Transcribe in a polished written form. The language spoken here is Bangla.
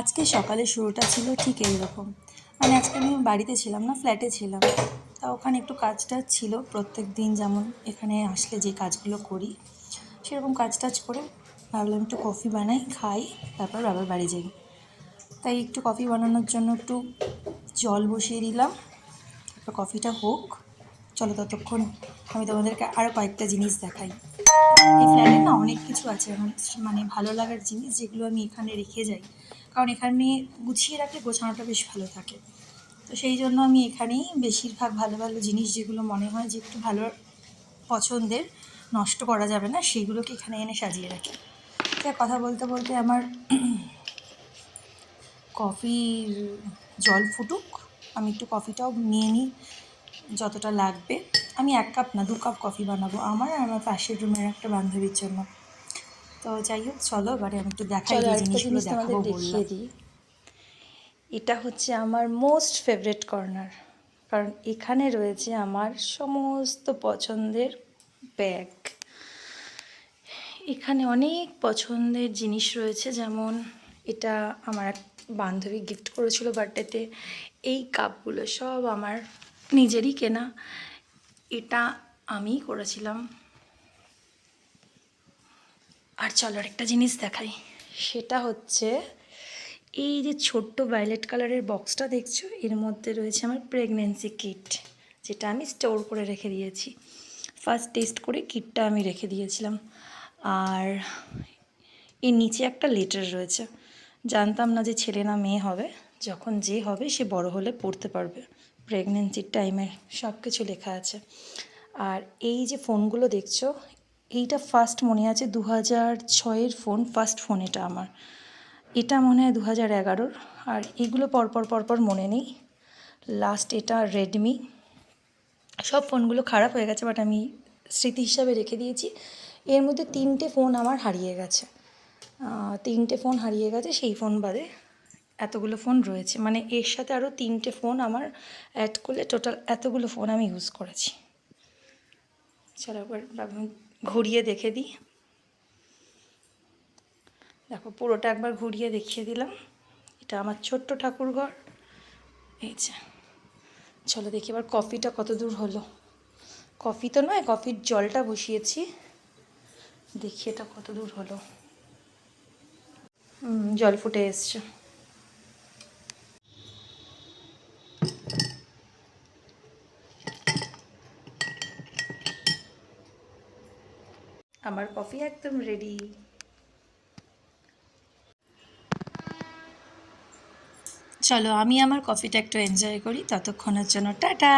আজকে সকালের শুরুটা ছিল ঠিক এইরকম। মানে আজকে আমি বাড়িতে ছিলাম না, ফ্ল্যাটে ছিলাম। তা ওখানে একটু কাজ টাজ ছিল, প্রত্যেক দিন যেমন এখানে আসলে যে কাজগুলো করি সেরকম কাজ টাজ করে ভাবলাম একটু কফি বানাই, খাই, তারপর বাবার বাড়ি যাই। তাই একটু কফি বানানোর জন্য একটু জল বসিয়ে দিলাম, তারপর কফিটা হোক। চলো ততক্ষণ আমি তোমাদেরকে আরও কয়েকটা জিনিস দেখাই। এই ফ্ল্যাটে না অনেক কিছু আছে আমার, মানে ভালো লাগার জিনিস যেগুলো আমি এখানে রেখে যাই, কারণ এখানে গুছিয়ে রাখলে গোছানোটা বেশ ভালো থাকে। তো সেই জন্য আমি এখানেই বেশিরভাগ ভালো ভালো জিনিস যেগুলো মনে হয় যে একটু ভালো পছন্দের, নষ্ট করা যাবে না, সেইগুলোকে এখানে এনে সাজিয়ে রাখি। তা কথা বলতে বলতে আমার কফির জল ফুটুক, আমি একটু কফিটাও নিয়ে নিই যতটা লাগবে। আমি 1 কাপ না 2 কাপ কফি বানাবো আমার আর আমার পাশের রুমের একটা বান্ধবীর জন্য। তো যাই হোক, চলো এবারে আমি একটু দেখাই, চলো যে আরেকটা জিনিসগুলো জিনিস তোমাদের দেখাবো দেখিয়ে বললাম। দিই। এটা হচ্ছে আমার মোস্ট ফেভারিট কর্নার, কারণ এখানে রয়েছে আমার সমস্ত পছন্দের ব্যাগ। এখানে অনেক পছন্দের জিনিস রয়েছে, যেমন এটা আমার এক বান্ধবী গিফট করেছিল বার্থডেতে। এই কাপগুলো সব আমার নিজেরই কেনা, এটা আমিই করেছিলাম। আর চলো আরেকটা জিনিস দেখাই, সেটা হচ্ছে এই যে ছোট্ট ভায়োলেট কালারের বক্সটা দেখছো, এর মধ্যে রয়েছে আমার প্রেগন্যান্সি কিট, যেটা আমি স্টোর করে রেখে দিয়েছি। ফার্স্ট টেস্ট করে কিটটা আমি রেখে দিয়েছিলাম। আর এর নিচে একটা লেটার রয়েছে, জানতাম না যে ছেলে না মেয়ে হবে, যখন যে হবে সে বড় হলে পড়তে পারবে। প্রেগন্যান্সির টাইমে সব কিছু লেখা আছে। আর এই যে ফোনগুলো দেখছো, এইটা ফার্স্ট মনে আছে 2006-এর ফোন, ফার্স্ট ফোন এটা আমার। এটা মনে হয় 2011-র। আর এগুলো পরপর মনে নেই। লাস্ট এটা রেডমি। সব ফোনগুলো খারাপ হয়ে গেছে, বাট আমি স্মৃতি হিসাবে রেখে দিয়েছি। এর মধ্যে 3টে ফোন আমার হারিয়ে গেছে, 3টে ফোন হারিয়ে গেছে, সেই ফোন বাদে এতগুলো ফোন রয়েছে। মানে এর সাথে আরও 3টে ফোন আমার অ্যাড করলে টোটাল এতগুলো ফোন আমি ইউজ করেছি। চলো একবার ঘুরিয়ে দেখে দিই। দেখো পুরোটা একবার ঘুরিয়ে দেখিয়ে দিলাম। এটা আমার ছোট্ট ঠাকুরঘর, এই যে। চলো দেখি এবার কফিটা কত দূর হলো। কফি তো নয়, কফির জলটা বসিয়েছি, দেখি এটা কত দূর হলো। জল ফুটে এসছে। আমার কফি একদম রেডি। চলো আমি আমার কফিটা একটু এনজয় করি, ততক্ষণের জন্য টাটা।